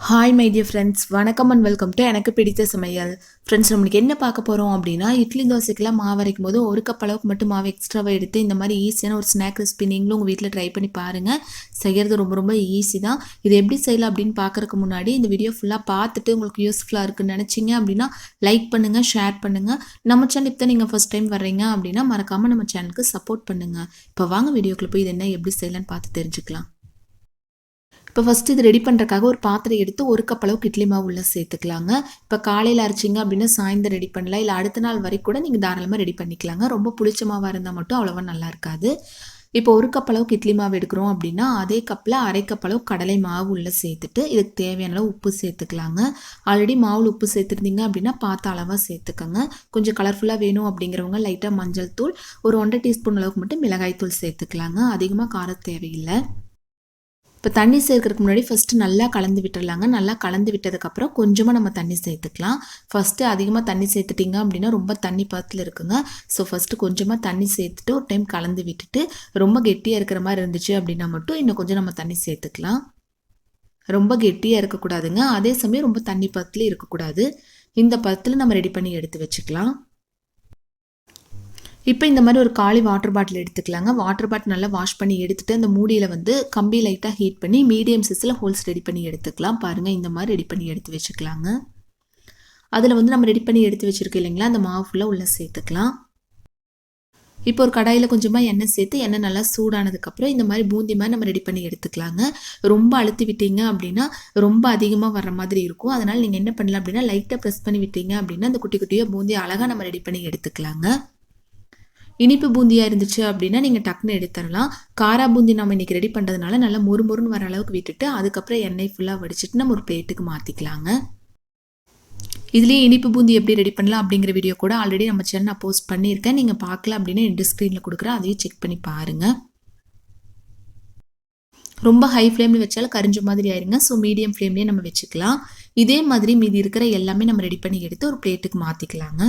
Hi my dear friends, வணக்கம் and welcome to எனக்கு பிடித்த சமையல். ஃப்ரெண்ட்ஸ், நம்மளுக்கு என்ன பார்க்க போகிறோம் அப்படின்னா, இட்லி தோசைக்கெல்லாம் மாவு அரைக்கும் போது ஒரு கப் அளவுக்கு மட்டும் மாவு எக்ஸ்ட்ராவாக எடுத்து இந்த மாதிரி ஈஸியான ஒரு ஸ்நாக் ரெசிபி நீங்களும் உங்கள் வீட்டில் ட்ரை பண்ணி பாருங்கள். செய்கிறது ரொம்ப ரொம்ப ஈஸி தான். இது எப்படி செய்யலாம் அப்படின்னு பார்க்குறதுக்கு முன்னாடி இந்த வீடியோ ஃபுல்லாக பார்த்துட்டு உங்களுக்கு யூஸ்ஃபுல்லாக இருக்குன்னு நினச்சிங்க அப்படின்னா லைக் பண்ணுங்கள், ஷேர் பண்ணுங்கள். நம்ம சேனல் இப்போ நீங்கள் ஃபர்ஸ்ட் டைம் வர்றீங்க அப்படின்னா மறக்காமல் நம்ம சேனலுக்கு சப்போர்ட் பண்ணுங்கள். இப்போ வாங்க வீடியோக்குள்ளே போய் இது என்ன எப்படி செய்யலான்னு பார்த்து தெரிஞ்சுக்கலாம். இப்போ ஃபஸ்ட்டு இது ரெடி பண்ணுறக்காக ஒரு பாத்திரம் எடுத்து ஒரு கப் அளவுக்கு இட்லி மாவு உள்ளே சேர்த்துக்கலாங்க. இப்போ காலையில் அரைச்சிங்க அப்படின்னா சாயந்தரம் ரெடி பண்ணலாம், இல்லை அடுத்த நாள் வரைக்கும் கூட நீங்கள் தாராளமாக ரெடி பண்ணிக்கலாங்க. ரொம்ப புளிச்ச மாவாக இருந்தால் மட்டும் அவ்வளோவா நல்லா இருக்காது. இப்போ ஒரு கப் அளவுக்கு இட்லி மாவு எடுக்கிறோம் அப்படின்னா அதே கப்பில் அரை கப் அளவு கடலை மாவு உள்ளே சேர்த்துட்டு இதுக்கு தேவையான அளவு உப்பு சேர்த்துக்கலாங்க. ஆல்ரெடி மாவில் உப்பு சேர்த்துருந்தீங்க அப்படின்னா பார்த்து அளவாக சேர்த்துக்கோங்க. கொஞ்சம் கலர்ஃபுல்லாக வேணும் அப்படிங்கிறவங்க லைட்டாக மஞ்சள் தூள், ஒரு 1.5 டீஸ்பூன் அளவுக்கு மட்டும் மிளகாய் தூள் சேர்த்துக்கலாங்க. அதிகமாக காரம் தேவையில்லை. இப்போ தண்ணி சேர்க்கறதுக்கு முன்னாடி ஃபஸ்ட்டு நல்லா கலந்து விட்டுடலாங்க. நல்லா கலந்து விட்டதுக்கப்புறம் கொஞ்சமாக நம்ம தண்ணி சேர்த்துக்கலாம். ஃபஸ்ட்டு அதிகமாக தண்ணி சேர்த்துட்டிங்க அப்படின்னா ரொம்ப தண்ணி பதத்தில் இருக்குங்க. ஸோ ஃபஸ்ட்டு கொஞ்சமாக தண்ணி சேர்த்துட்டு ஒரு டைம் கலந்து விட்டுட்டு ரொம்ப கெட்டியாக இருக்கிற மாதிரி இருந்துச்சு அப்படின்னா மட்டும் இன்னும் கொஞ்சம் நம்ம தண்ணி சேர்த்துக்கலாம். ரொம்ப கெட்டியாக இருக்கக்கூடாதுங்க, அதே சமயம் ரொம்ப தண்ணி பதத்தில் இருக்கக்கூடாது. இந்த பதத்தில் நம்ம ரெடி பண்ணி எடுத்து வச்சுக்கலாம். இப்போ இந்த மாதிரி ஒரு காலி வாட்டர் பாட்டில் எடுத்துக்கலாங்க. வாட்டர் பாட்டில் நல்லா வாஷ் பண்ணி எடுத்துகிட்டு அந்த மூடியில் வந்து கம்பி லைட்டாக ஹீட் பண்ணி மீடியம் சைஸில் ஹோல்ஸ் ரெடி பண்ணி எடுத்துக்கலாம். பாருங்கள், இந்த மாதிரி ரெடி பண்ணி எடுத்து வச்சுக்கலாங்க. அதில் வந்து நம்ம ரெடி பண்ணி எடுத்து வச்சுருக்கோம் இல்லைங்களா, அந்த மாவு ஃபுல்லாக உள்ளே சேர்த்துக்கலாம். இப்போ ஒரு கடாயில் கொஞ்சமாக எண்ணெய் சேர்த்து எண்ணெய் நல்லா சூடானதுக்கப்புறம் இந்த மாதிரி பூந்தி மாதிரி நம்ம ரெடி பண்ணி எடுத்துக்கலாங்க. ரொம்ப அழுத்தி விட்டீங்க அப்படின்னா ரொம்ப அதிகமாக வர்ற மாதிரி இருக்கும். அதனால் நீங்கள் என்ன பண்ணலாம் அப்படின்னா லைட்டாக ப்ரெஸ் பண்ணி விட்டீங்க அப்படின்னா அந்த குட்டி குட்டியாக பூந்தி அழகாக நம்ம ரெடி பண்ணி எடுத்துக்கலாங்க. இனிப்பு பூந்தியாக இருந்துச்சு அப்படின்னா நீங்கள் டக்குன்னு எடுத்துடலாம். காரா பூந்தி நம்ம இன்றைக்கி ரெடி பண்ணுறதுனால நல்லா மொறுமொறுன்னு வர அளவுக்கு விட்டுட்டு அதுக்கப்புறம் எண்ணெய் ஃபுல்லாக வடிச்சிட்டு நம்ம ஒரு பிளேட்டுக்கு மாற்றிக்கலாங்க. இதுலேயே இனிப்பு பூந்தி எப்படி ரெடி பண்ணலாம் அப்படிங்கிற வீடியோ கூட ஆல்ரெடி நம்ம சேனல் நான் போஸ்ட் பண்ணியிருக்கேன். நீங்கள் பார்க்கல அப்படின்னா எண்டு ஸ்க்ரீனில் கொடுக்குறேன், அதையும் செக் பண்ணி பாருங்கள். ரொம்ப ஹை ஃப்ளேமில் வச்சாலும் கரிஞ்ச மாதிரி ஆயிருங்க. ஸோ மீடியம் ஃப்ளேம்லேயே நம்ம வச்சுக்கலாம். இதே மாதிரி மீதி இருக்கிற எல்லாமே நம்ம ரெடி பண்ணி எடுத்து ஒரு பிளேட்டுக்கு மாற்றிக்கலாங்க.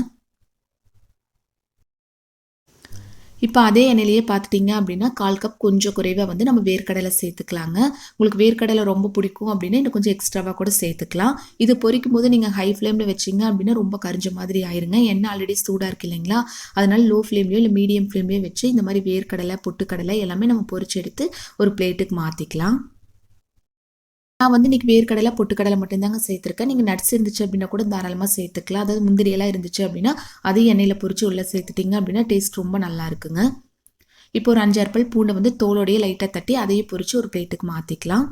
இப்போ அதே எண்ணெயிலேயே பார்த்துட்டிங்க அப்படின்னா 1/4 கப் கொஞ்சம் குறைவாக வந்து நம்ம வேர்க்கடலை சேர்த்துக்கலாங்க. உங்களுக்கு வேர்க்கடலை ரொம்ப பிடிக்கும் அப்படின்னா இன்னும் கொஞ்சம் எக்ஸ்ட்ராவாக கூட சேர்த்துக்கலாம். இது பொரிக்கும் போது நீங்கள் ஹை ஃப்ளேமில் வச்சிங்க அப்படின்னா ரொம்ப கரிஞ்ச மாதிரி ஆயிருங்க. எண்ணெய் ஆல்ரெடி சூடாக இருக்குது இல்லைங்களா, அதனால லோ ஃப்ளேம்லேயோ இல்லை மீடியம் ஃப்ளேம்லேயோ வச்சு இந்த மாதிரி வேர்க்கடலை, பொட்டுக்கடலை எல்லாமே நம்ம பொரிச்சு எடுத்து ஒரு பிளேட்டுக்கு மாற்றிக்கலாம். நான் வந்து இன்றைக்கி வேர்க்கடலை, பொட்டுக்கடலை மட்டும்தாங்க சேர்த்துருக்கேன். நீங்கள் நட்ஸ் இருந்துச்சு அப்படின்னா கூட தாராளமாக சேர்த்துக்கலாம். அதாவது முந்திரியெல்லாம் இருந்துச்சு அப்படின்னா அதையும் எண்ணெயில் பொரிச்சு உள்ளே சேர்த்துட்டிங்க அப்படின்னா டேஸ்ட் ரொம்ப நல்லா இருக்குங்க. இப்போ ஒரு 5-6 பல் பூண்டை வந்து தோலோடையே லைட்டாக தட்டி அதையும் பொரிச்சு ஒரு பிளேட்டுக்கு மாற்றிக்கலாம்.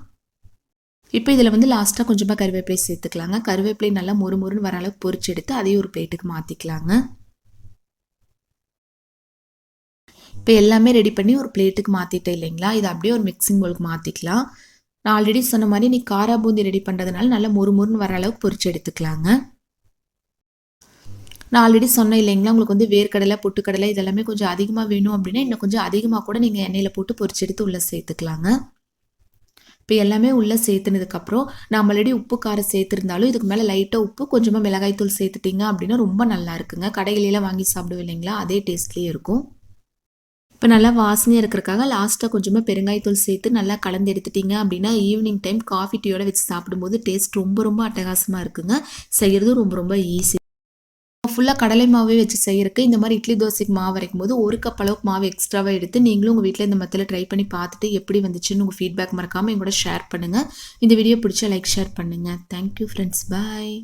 இப்போ இதில் வந்து லாஸ்ட்டாக கொஞ்சமாக கருவேப்பிலை சேர்த்துக்கலாங்க. கருவேப்பிலை நல்லா மொறுமொறுன்னு வர அளவுக்கு பொரிச்சு எடுத்து அதையும் ஒரு பிளேட்டுக்கு மாற்றிக்கலாங்க. இப்போ எல்லாமே ரெடி பண்ணி ஒரு பிளேட்டுக்கு மாற்றிட்டேன் இல்லைங்களா, இது அப்படியே ஒரு மிக்சிங் பவுலுக்கு மாற்றிக்கலாம். நான் ஆல்ரெடி சொன்ன மாதிரி நீ காரா பூந்தி ரெடி பண்ணுறதுனால நல்லா மொறுமொறுன்னு வர அளவுக்கு பொரிச்சு எடுத்துக்கலாங்க. நான் ஆல்ரெடி சொன்னேன் இல்லைங்களா, உங்களுக்கு வந்து வேர்க்கடலை, பொட்டுக்கடலை இதெல்லாமே கொஞ்சம் அதிகமாக வேணும் அப்படின்னா இன்னும் கொஞ்சம் அதிகமாக கூட நீங்கள் எண்ணெயில் போட்டு பொரிச்சு எடுத்து உள்ளே சேர்த்துக்கலாங்க. இப்போ எல்லாமே உள்ளே சேர்த்துனதுக்கப்புறம் நான் ஆல்ரெடி உப்பு காரம் சேர்த்துருந்தாலும் இதுக்கு மேலே லைட்டாக உப்பு கொஞ்சமாக மிளகாய் தூள் சேர்த்துட்டிங்க அப்படின்னா ரொம்ப நல்லா இருக்குங்க. கடைகளிலாம் வாங்கி சாப்பிடுவோம் இல்லைங்களா, அதே டேஸ்ட்லேயே இருக்கும். இப்போ நல்லா வாசனையாக இருக்கிறதுக்காக லாஸ்ட்டாக கொஞ்சமாக பெருங்காயத்தூள் சேர்த்து நல்லா கலந்து எடுத்துட்டிங்க அப்படின்னா ஈவினிங் டைம் காஃபி டீயோட வச்சு சாப்பிடும்போது டேஸ்ட் ரொம்ப ரொம்ப அட்டகாசமாக இருக்குங்க. செய்கிறதும் ரொம்ப ரொம்ப ஈஸி. ஃபுல்லாக கடலை மாவே வச்சு செய்கிறதுக்கு இந்த மாதிரி இட்லி தோசைக்கு மாவு அரைக்கும் போது ஒரு கப் அளவுக்கு மாவு எக்ஸ்ட்ராவாக எடுத்து நீங்களும் உங்கள் வீட்டில் இந்த மெத்தடில் ட்ரை பண்ணி பார்த்துட்டு எப்படி வந்துச்சுன்னு உங்கள் ஃபீட்பேக் மறக்காமல் எங்களோட ஷேர் பண்ணுங்கள். இந்த வீடியோ பிடிச்சா லைக் ஷேர் பண்ணுங்கள். தேங்க்யூ ஃப்ரெண்ட்ஸ், பாய்.